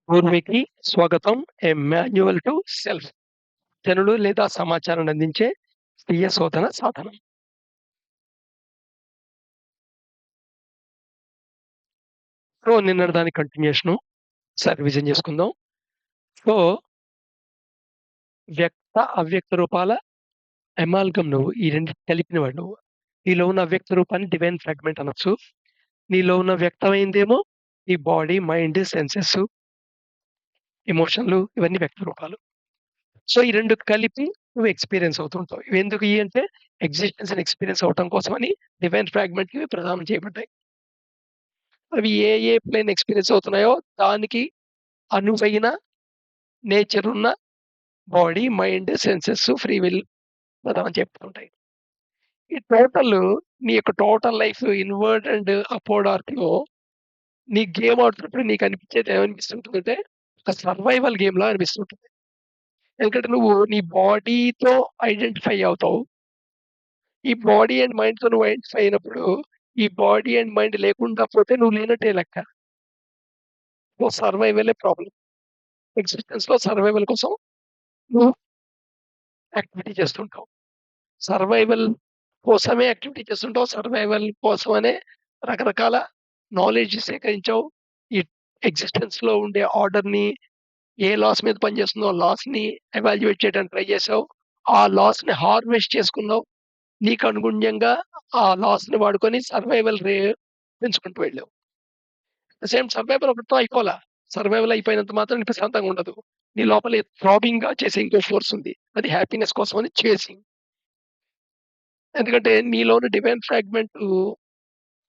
పూర్వీకి స్వాగతం. ఏ manual to self. జనులు లేదా సమాచారాన్ని అందించే స్వీయ శోధన సాధనం. సో, నిన్నటి దాని కంటిన్యూషను. ఒకసారి రివిజన్ చేసుకుందాం. సో, వ్యక్త, అవ్యక్త రూపాల అమాల్గమ్ నువ్వు. ఈ రెండిటిని కలిపినవాడు నువ్వు. నీలో ఉన్న అవ్యక్త రూపాన్ని డివైన్ ఫ్రాగ్మెంట్ అనొచ్చు. నీలో ఉన్న వ్యక్తమైందేమో ఈ బాడీ, మైండ్, సెన్సెస్, ఎమోషన్‌లు ఇవన్నీ వ్యక్త రూపాలు. సో, ఈ 2 కలిపి నువ్వు ఎక్స్‌పీరియన్స్ అవుతుంటావు. ఇవెందుకు అంటే ఎక్సిస్టెన్స్‌ని ఎక్స్‌పీరియన్స్ అవ్వటం కోసమని డివైన్ ఫ్రాగ్మెంట్‌కి ప్రదానం చేయబడ్డాయి. అవి ఏ ఏ ప్లేన్ ఎక్స్‌పీరియన్స్ అవుతున్నాయో దానికి అనువైన నేచరున్న body, mind, senses, free will ప్రదానం చెప్తుంటాయి. ఈ నీ యొక్క total life inward and upward ఆర్క్‌లో నీ గేమ్ ఆడుతున్నప్పుడు నీకనిపించేది ఏమనిపిస్తుంటుందంటే, ఒక సర్వైవల్ గేమ్‌లా అనిపిస్తుంటుంది. ఎందుకంటే నువ్వు నీ బాడీతో ఐడెంటిఫై అవుతావు. ఈ బాడీ అండ్ మైండ్‌తో నువ్వు ఐడెంటిఫై అయినప్పుడు, ఈ బాడీ అండ్ మైండ్ లేకుండా పోతే నువ్వు లేనట్టే లెక్క. సో, సర్వైవలే ప్రాబ్లమ్. ఎగ్జిస్టెన్స్‌లో సర్వైవల్ కోసం నువ్వు యాక్టివిటీ చేస్తుంటావు. సర్వైవల్ కోసమే యాక్టివిటీ చేస్తుంటావు. సర్వైవల్ కోసమనే రకరకాల నాలెడ్జ్ సేకరించావు. ఈ ఎగ్జిస్టెన్స్‌లో ఉండే ఆర్డర్‌ని, ఏ లాస్ మీద పనిచేస్తుందో లాస్‌ని ఎవాల్యుయేట్ చేయడానికి ట్రై చేసావు. ఆ లాస్‌ని హార్వెస్ట్ చేసుకున్నావు. నీకు అనుగుణ్యంగా ఆ లాస్‌ని వాడుకొని సర్వైవల్ పెంచుకుంటూ వెళ్ళావు. సేమ్ సర్వైవల్ ఒకటితో అయిపోలా. సర్వైవల్ అయిపోయినంత మాత్రాన ప్రశాంతంగా ఉండదు. నీ లోపల థ్రాబింగ్‌గా చేసే ఇంకో ఫోర్స్ ఉంది. అది హ్యాపీనెస్ కోసమని చేసింగ్. ఎందుకంటే నీలోని డివైన్ ఫ్రాగ్మెంటు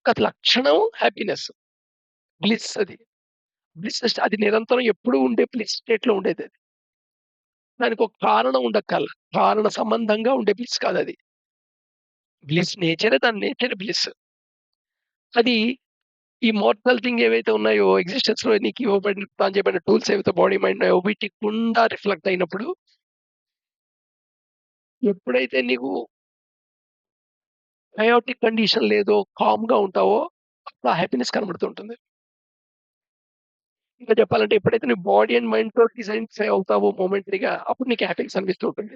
ఒక లక్షణం హ్యాపీనెస్. బ్లిస్ అది. బ్లిస్ అది నిరంతరం ఎప్పుడూ ఉండే బ్లిస్ స్టేట్‌లో ఉండేదది. దానికొక కారణం ఉండక్కర్ల. కారణ సంబంధంగా ఉండే బ్లిస్ కాదది. బ్లిస్ నేచరే దాని నేచర్ బ్లిస్. అది ఈ మోర్టల్ థింగ్ ఏవైతే ఉన్నాయో ఎగ్జిస్టెన్స్‌లో నీకు ఇవ్వబడిన ప్రదానం చేయబడిన టూల్స్ ఏవైతే బాడీ, మైండ్ ఉన్నాయో వీటి గుండా రిఫ్లెక్ట్ అయినప్పుడు ఎప్పుడైతే నీకు బయోటిక్ కండిషన్ లేదో కామ్‌గా ఉంటావో అప్పుడు ఆ హ్యాపీనెస్ కనబడుతూ ఉంటుంది. ఇంకా చెప్పాలంటే ఎప్పుడైతే నీ బాడీ అండ్ మైండ్‌తో డిసైన్‌ఫై అవుతావో మొమెంటరీగా అప్పుడు నీకు హ్యాపీనెస్ అనిపిస్తూ ఉంటుంది.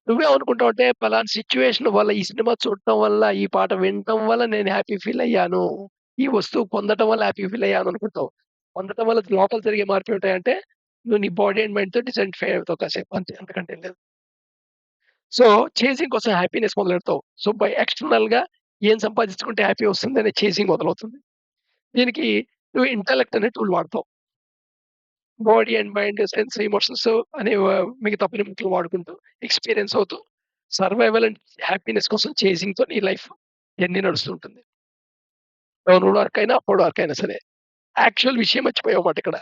నువ్వేమనుకుంటావంటే పలానా సిట్యుయేషన్ వల్ల, ఈ సినిమా చూడటం వల్ల, ఈ పాట వినటం వల్ల నేను హ్యాపీ ఫీల్ అయ్యాను. ఈ వస్తువు పొందటం వల్ల హ్యాపీ ఫీల్ అయ్యాను అనుకుంటావు. పొందటం వల్ల లోపల జరిగే మార్పులేంటాయంటే నువ్వు నీ బాడీ అండ్ మైండ్‌తో డిసైన్‌ఫై అవుతావు కాసేపు అంతే. అంతకంటే ఏం లేదు. సో, చేసింగ్ కోసం హ్యాపీనెస్ మొదలెడతావు. సో, బై ఎక్స్‌టర్నల్‌గా ఏం సంపాదించుకుంటే హ్యాపీ వస్తుందనే చేసింగ్ మొదలవుతుంది. దీనికి నువ్వు ఇంటెలెక్ట్ అనే టూల్ వాడతావు. Body and mind, sense, emotions అనే మిగతా పనిముట్లు వాడుకుంటూ ఎక్స్‌పీరియన్స్ అవుతూ సర్వైవల్ అండ్ హ్యాపీనెస్ కోసం చేసింగ్‌తో నీ లైఫ్ జర్నీ నడుస్తూ ఉంటుంది. డౌన్‌వర్డ్ వర్క్ అయినా, అప్‌వర్డ్ వర్క్ అయినా సరే. యాక్చువల్ విషయం మర్చిపోయావు మాట ఇక్కడ.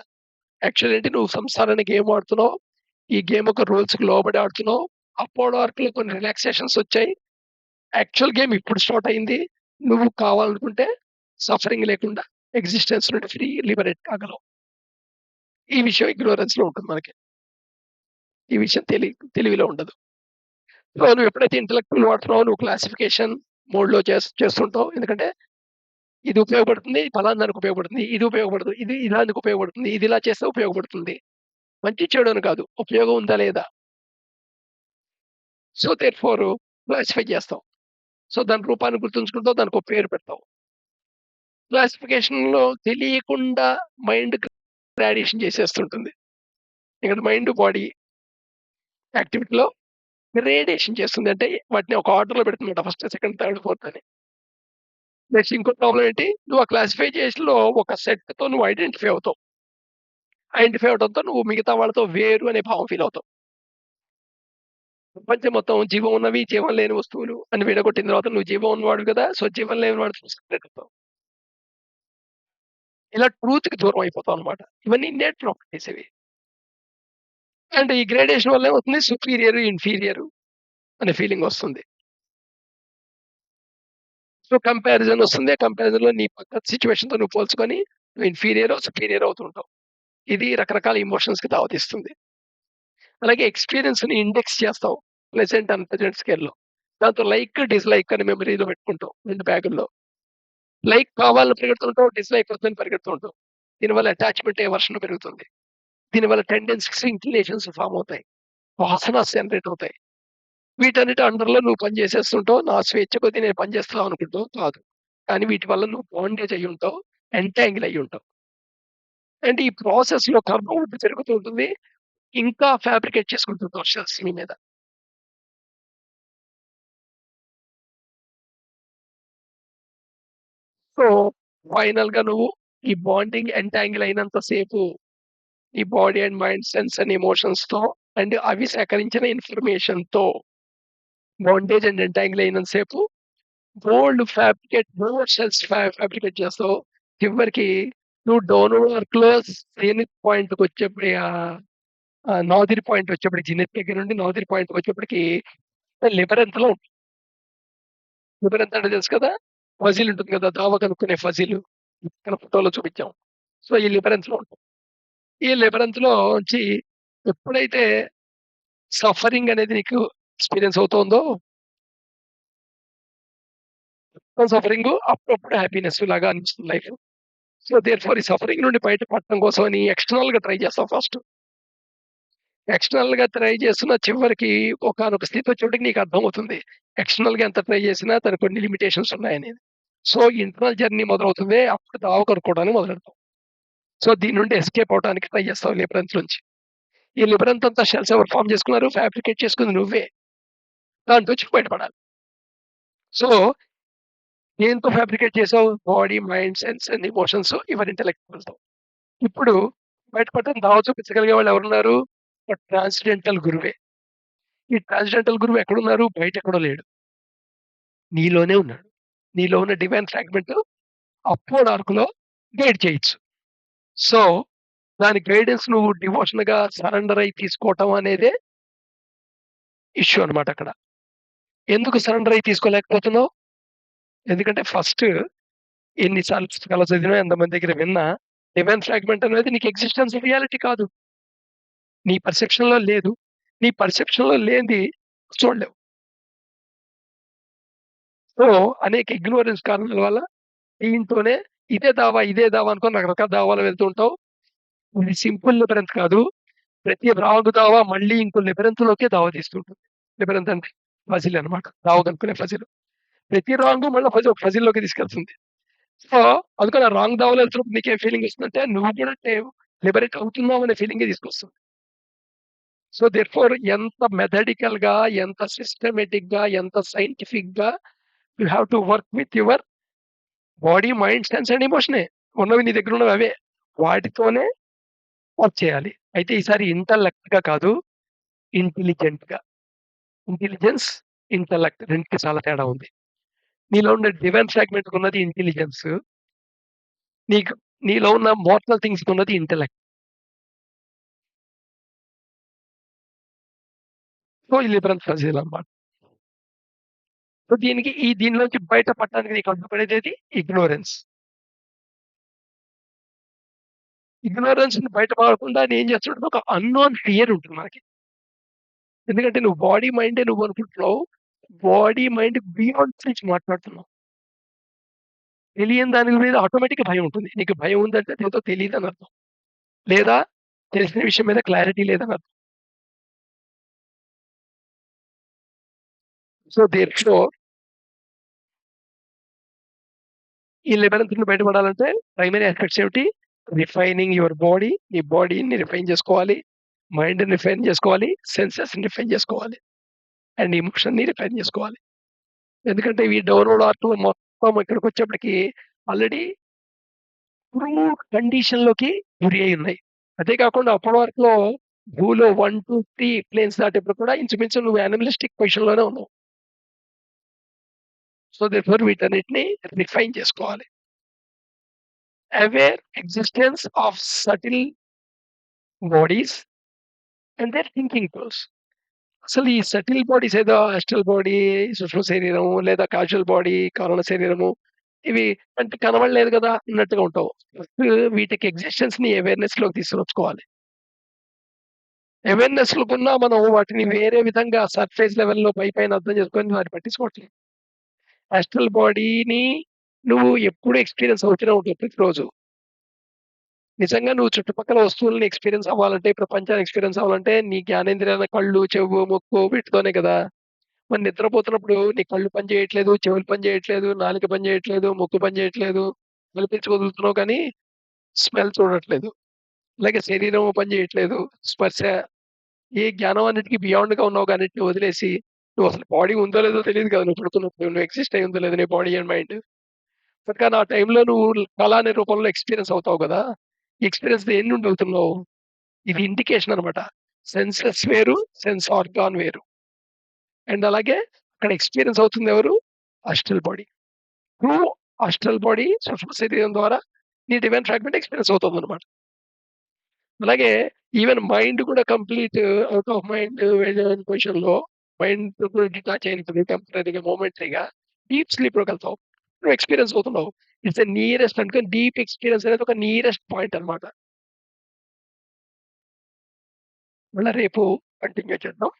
యాక్చువల్ ఏంటి నువ్వు సంసార్ అనే గేమ్ ఆడుతున్నావు. ఈ గేమ్ యొక్క రూల్స్‌కి లోబడి ఆడుతున్నావు. అప్‌వర్డ్ వర్క్‌లో కొన్ని రిలాక్సేషన్స్ వచ్చాయి. యాక్చువల్ గేమ్ ఇప్పుడు స్టార్ట్ అయింది. నువ్వు కావాలనుకుంటే సఫరింగ్ లేకుండా ఎగ్జిస్టెన్స్ నుండి ఫ్రీ లిబరేట్ కాగలవు. ఈ విషయం ఇగ్నోరెన్స్‌లో ఉంటుంది మనకి. ఈ విషయం తెలివిలో ఉండదు. సో, నువ్వు ఎప్పుడైతే ఇంటలెక్చువల్ వాడుతున్నావో నువ్వు క్లాసిఫికేషన్ మోడ్‌లో చేస్తుంటావు. ఎందుకంటే ఇది ఉపయోగపడుతుంది. ఫలానా దానికి ఉపయోగపడుతుంది. ఇది ఉపయోగపడదు. ఇది ఇలాంటికి ఉపయోగపడుతుంది. ఇది ఇలా చేస్తే ఉపయోగపడుతుంది. మంచి చెడు అని కాదు. ఉపయోగం ఉందా లేదా? సో, దేర్‌ఫోర్ క్లాసిఫై చేస్తావు. సో, దాని రూపాన్ని గుర్తుంచుకుంటావు. దానికో పేరు పెడతావు. క్లాసిఫికేషన్‌లో తెలియకుండా మైండ్ గ్రాడ్యుయేషన్ చేసేస్తుంటుంది. ఇక్కడ మైండ్, బాడీ యాక్టివిటీలో గ్రేడేషన్ చేస్తుంది. అంటే వాటిని ఒక ఆర్డర్‌లో పెడుతుందట. ఫస్ట్, సెకండ్, థర్డ్, ఫోర్త్ అని. నెక్స్ట్ ఇంకో ప్రాబ్లమ్ ఏంటి? నువ్వు ఆ క్లాసిఫికేషన్‌లో ఒక సెట్‌తో నువ్వు ఐడెంటిఫై అవుతావు. ఐడెంటిఫై అవ్వడంతో నువ్వు మిగతా వాళ్ళతో వేరు అనే భావం ఫీల్ అవుతావు. ప్రపంచం మొత్తం జీవం ఉన్నవి, జీవం లేని వస్తువులు అని విడగొట్టిన తర్వాత నువ్వు జీవం ఉన్నవాడివి కదా! సో, జీవం లేని వాడితో సెపరేట్ అవుతావు. ఇలా ట్రూత్‌కి దూరం అయిపోతావన్నమాట. ఇవన్నీ ఇన్నేట్ ప్రాపర్టీస్ ఇవి. అండ్ ఈ గ్రేడేషన్ వల్ల ఏమవుతుంది సుపీరియర్, ఇన్ఫీరియర్ అనే ఫీలింగ్ వస్తుంది. సో, కంపారిజన్ వస్తుంది. ఆ కంపారిజన్‌లో నీ పక్క సిట్యుయేషన్‌తో నువ్వు పోల్చుకొని నువ్వు ఇన్ఫీరియరో, సుపీరియరో అవుతుంటావు. ఇది రకరకాల ఎమోషన్స్‌కి దారితీస్తుంది. అలాగే ఎక్స్‌పీరియన్స్‌ని ఇండెక్స్ చేస్తావు. ప్లెజెంట్, అన్‌ప్లెజెంట్ స్కేల్‌లో. దాంతో లైక్, డిస్‌లైక్ అని మెమరీలో పెట్టుకుంటావు 2 బ్యాగుల్లో. లైక్ కావాలని పరిగెడుతుంటావు. డిస్‌లైక్ వద్దని పరిగెడుతూ ఉంటావు. దీనివల్ల అటాచ్‌మెంట్, ఎవర్షన్ పెరుగుతుంది. దీనివల్ల టెండెన్సీస్, ఇంక్లినేషన్స్ ఫార్మ్ అవుతాయి. వాసనాస్ జనరేట్ అవుతాయి. వీటన్నిటి అండర్‌లో నువ్వు పని చేసేస్తుంటావు. నా స్వేచ్ఛ కొద్దీ నేను పని చేస్తున్నావు అనుకుంటావు. కాదు. కానీ వీటి వల్ల నువ్వు బాండేజ్ అయ్యుంటావు. ఎంటాంగిల్ అయ్యుంటావు. అంటే ఈ ప్రాసెస్‌లో కర్మ వృద్ధి జరుగుతూ ఉంటుంది. ఇంకా ఫ్యాబ్రికేట్ చేసుకుంటుంటావు షెల్స్ నీ మీద. సో, ఫైనల్‌గా నువ్వు ఈ బాండింగ్ ఎంటాంగిల్ అయినంత సేపు నీ body and mind, sense and ఎమోషన్స్‌తో అండ్ అవి సేకరించిన ఇన్ఫర్మేషన్‌తో బాండేజ్ అండ్ ఎంటాంగిల్ అయినంత సేపు బోలెడు షెల్స్ ఫ్యాబ్రికేట్ చేస్తావు. చివరికి నువ్వు డౌన్‌వర్డ్ ఆర్క్‌లో జెనిత్ పాయింట్‌కొచ్చేప్పుడు నాజిల్ పాయింట్ వచ్చేప్పటికి జెనిత్ దగ్గర నుండి నాజిల్ పాయింట్‌కొచ్చేప్పటికి లివర్ ఎంతలో లివర్ ఎంత అంటే తెలుసు కదా! ఫజిల్ ఉంటుంది కదా! దావ కనుక్కునే ఫజిల్. పక్కన ఫోటోలో చూపించాం. సో, ఈ లివర్ ఎంతలో ఉంటుంది. ఈ లివర్ ఎంతలో నుంచి ఎప్పుడైతే సఫరింగ్ అనేది నీకు ఎక్స్‌పీరియన్స్ అవుతోందో, సఫరింగు అప్పుడప్పుడు హ్యాపీనెస్ లాగా అనిపిస్తుంది లైఫ్. సో, దేర్‌ఫోర్ ఈ సఫరింగ్ నుండి బయట పడటం కోసమని ఎక్స్‌టర్నల్‌గా ట్రై చేస్తావు ఫస్ట్. ఎక్స్‌టర్నల్‌గా ట్రై చేస్తున్న చివరికి ఒకానొక స్థితొచ్చేప్పటికి నీకు అర్థమవుతుంది. ఎక్స్‌టర్నల్‌గా ఎంత ట్రై చేసినా దానికి కొన్ని లిమిటేషన్స్ ఉన్నాయనేది. సో, ఇంటర్నల్ జర్నీ మొదలవుతుంది. అప్పుడు దావ కనుక్కోవడానికి మొదలెడతావు. సో, దీని నుండి ఎస్కేప్ అవ్వడానికి ట్రై చేస్తావు లిబరెన్స్ నుంచి. ఈ లిబరెన్స్ అంతా షెల్స్ ఎవరు ఫార్మ్ చేసుకున్నారు? ఫ్యాబ్రికేట్ చేసుకుంది నువ్వే. దాంట్లోంచి బయటపడాలి. సో, దేనితో ఫ్యాబ్రికేట్ చేసావు? Body, mind, sense and emotions your ఇంటెలెక్చువల్‌తో. ఇప్పుడు బయటపడటానికి దావ చూపించగలిగే వాళ్ళు ఎవరున్నారు? ఒక ట్రాన్స్‌డెంటల్ గురువే. ఈ ట్రాన్స్‌డెంటల్ గురువు ఎక్కడున్నారు? బయటెక్కడో లేడు. నీలోనే ఉన్నాడు. నీలో ఉన్న డివైన్ ఫ్రాగ్మెంట్ అప్‌వర్డ్ ఆర్క్‌లో గైడ్ చేయొచ్చు. సో, దాని గైడెన్స్ నువ్వు డివోషన్‌గా సరెండర్ అయ్యి తీసుకోవటం అనేదే ఇష్యూ అన్నమాట అక్కడ. ఎందుకు సరెండర్ అయ్యి తీసుకోలేకపోతున్నావు? ఎందుకంటే ఫస్ట్ ఎన్ని సార్లు పుస్తకాలు చదివినా, ఎంతమంది దగ్గర విన్నా డివైన్ ఫ్రాగ్మెంట్ అనేది నీకు ఎక్సిస్టెన్స్ రియాలిటీ కాదు. నీ పర్సెప్షన్‌లో లేదు. నీ పర్సెప్షన్‌లో లేనిది చూడలేవు. సో, అనేక ఇగ్నోరెన్స్ కారణాల వల్ల దీంతోనే ఇదే దావా అనుకోని రకరకాల దావాలు వెళ్తూ ఉంటావు. ఇది సింపుల్ లిబరెన్స్ కాదు. ప్రతి రాంగ్ దావా మళ్ళీ ఇంకో లిబరెన్స్‌లోకే దావ తీస్తుంటుంది. లిబరెన్స్ అంటే ఫజిల్ అన్నమాట. దావ కనుక్కునే ఫజిల్. ప్రతి రాంగు మళ్ళా ఒక ఫజిల్‌లోకి తీసుకెళ్తుంది. సో, అందుకని ఆ రాంగ్ దావలో వెళ్తున్నప్పుడు నీకేం ఫీలింగ్ వస్తుందంటే నువ్వు కూడా లిబరేట్ అవుతున్నావు అనే ఫీలింగే తీసుకొస్తుంది. సో, దేర్‌ఫోర్ ఎంత మెథడికల్‌గా, ఎంత సిస్టమాటిక్‌గా, ఎంత సైంటిఫిక్‌గా you have to work with your body, mind, sense and ఎమోషనే. ఉన్నవి నీ దగ్గరున్నవి అవే. వాటితోనే వర్క్ చేయాలి. అయితే ఈసారి ఇంటలెక్ట్‌గా కాదు, ఇంటెలిజెంట్‌గా. ఇంటెలిజెన్స్, ఇంటలెక్ట్ రెండిటికి చాలా తేడా ఉంది. నీలో ఉన్న డివైన్ ఫ్రాగ్మెంట్‌కున్నది ఇంటెలిజెన్స్. నీకు నీలో ఉన్న మోర్టల్ థింగ్స్‌కున్నది ఇంటలెక్ట్. సో, ఈ లిబరల్ ఫజీల్ అన్నమాట. సో, దీనిలోంచి బయట పడటానికి నీకు అడ్డుపడేదేది ఇగ్నోరెన్స్. ఇగ్నోరెన్స్‌ని బయట పడకుండా నేనేం చేస్తుంటాను ఒక అన్‌నోన్ ఫియర్ ఉంటుంది మనకి. ఎందుకంటే నువ్వు బాడీ, మైండే నువ్వనుకుంటున్నావు. బాడీ, మైండ్ బియాండ్ నుంచి మాట్లాడుతున్నావు. తెలియని దాని మీద ఆటోమేటిక్‌గా భయం ఉంటుంది. నీకు భయం ఉందంటే అదేదో తెలీదని అర్థం. లేదా తెలిసిన విషయం మీద క్లారిటీ లేదని అర్థం. సో, దేర్‌ఫోర్ ఈ లిబరెన్స్ నుండి బయటపడాలంటే ప్రైమరీ యాస్పెక్ట్స్ ఏమిటి? Refining your body. నీ బాడీని రిఫైన్ చేసుకోవాలి. మైండ్‌ని రిఫైన్ చేసుకోవాలి. సెన్సెస్‌ని రిఫైన్ చేసుకోవాలి. అండ్ ఎమోషన్‌ని రిఫైన్ చేసుకోవాలి. ఎందుకంటే ఇవి డౌన్‌లోడ్ ఆర్ట్‌లో మొత్తం ఇక్కడికొచ్చేప్పటికి ఆల్రెడీ క్రూడ్ కండిషన్‌లోకి గురి అయ్యున్నాయి. అదే కాకుండా అప్పటి వరకులో భూలో 1, 2, 3 ప్లేన్స్ దాటేప్పుడు కూడా ఇంచుమించు నువ్వు యానిమలిస్టిక్ పొజిషన్‌లోనే ఉన్నావు. సో, దేర్‌ఫోర్ వీటన్నిటిని రిఫైన్ చేసుకోవాలి. Aware existence of subtle bodies and there thinking tools. అసలు ఈ సటిల్ బాడీస్ ఏదో ఆస్ట్రల్ బాడీ, సూక్ష్మ శరీరం లేదా కాజువల్ బాడీ, కారణ శరీరము ఇవి అంటే కనబడలేదు గదా! అన్నట్టుగా ఉంటావు. ఫస్ట్ వీటికి ఎక్సిస్టెన్స్‌ని అవేర్‌నెస్‌లోకి తీసుకొచ్చుకోవాలి. అవేర్‌నెస్‌లోకున్నా మనం వాటిని వేరే విధంగా సర్ఫేస్ లెవెల్‌లో పైపైన అర్థం చేసుకొని వాటిని పట్టించుకోవట్లేదు. ఆస్ట్రల్ బాడీని నువ్వు ఎప్పుడు ఎక్స్‌పీరియన్స్ అవుతూనే ఉంటావు ప్రతిరోజు. నిజంగా నువ్వు చుట్టుపక్కల వస్తువులని ఎక్స్‌పీరియన్స్ అవ్వాలంటే, ప్రపంచాన్ని ఎక్స్‌పీరియన్స్ అవ్వాలంటే, నీ జ్ఞానేంద్రియాల కళ్ళు, చెవు, ముక్కు వీటితోనే కదా! మరి నిద్రపోతున్నప్పుడు నీ కళ్ళు పని చేయట్లేదు, చెవులు పని చేయట్లేదు, నాలుక పని చేయట్లేదు, ముక్కు పని చేయట్లేదు. మెలిపెచ్చి వదులుతున్నావు కానీ స్మెల్ చూడట్లేదు. అలాగే శరీరం పని చేయట్లేదు. స్పర్శ ఏ జ్ఞానం అన్నిటికి బియాండ్‌గా ఉన్నావు అన్నిటిని వదిలేసి, నువ్వసలు బాడీ ఉందో లేదో తెలీదు కదా! నువ్వు పడుకున్నప్పుడు. నువ్వు ఎగ్జిస్ట్ అయ్యి ఉందో లేదో నీ బాడీ అండ్ మైండ్. బట్ కానీ ఆ టైంలో నువ్వు కల అనే రూపంలో ఎక్స్‌పీరియన్స్ అవుతావు గదా! ఈ ఎక్స్‌పీరియన్స్ దేని నుండి అవుతున్నావు? ఇది ఇండికేషన్ అన్నమాట. సెన్సెస్ వేరు, సెన్స్ ఆర్గాన్ వేరు. అండ్ అలాగే అక్కడ ఎక్స్‌పీరియన్స్ అవుతుందెవరు? Astral body. Through astral body సూక్ష్మ శరీరం ద్వారా నీ డివైన్ ఫ్రాగ్మెంట్ ఎక్స్‌పీరియన్స్ అవుతుందన్నమాట. అలాగే ఈవెన్ మైండ్ కూడా కంప్లీట్ ఔట్ ఆఫ్ మైండ్ వెళ్ళిన పొజిషన్‌లో మైండ్ కూడా డిటాచ్ అయిపోయి టెంపరరీగా, మొమెంటరీగా డీప్ స్లీప్‌లోకెళ్తావు. నువ్వు ఎక్స్‌పీరియన్స్ అవుతున్నావు. ఇట్స్ ద నియరెస్ట్ అందుకని డీప్ ఎక్స్‌పీరియన్స్ అనేది ఒక నియరెస్ట్ పాయింట్ అన్నమాట. మళ్ళా రేపు కంటిన్యూ చేద్దాం.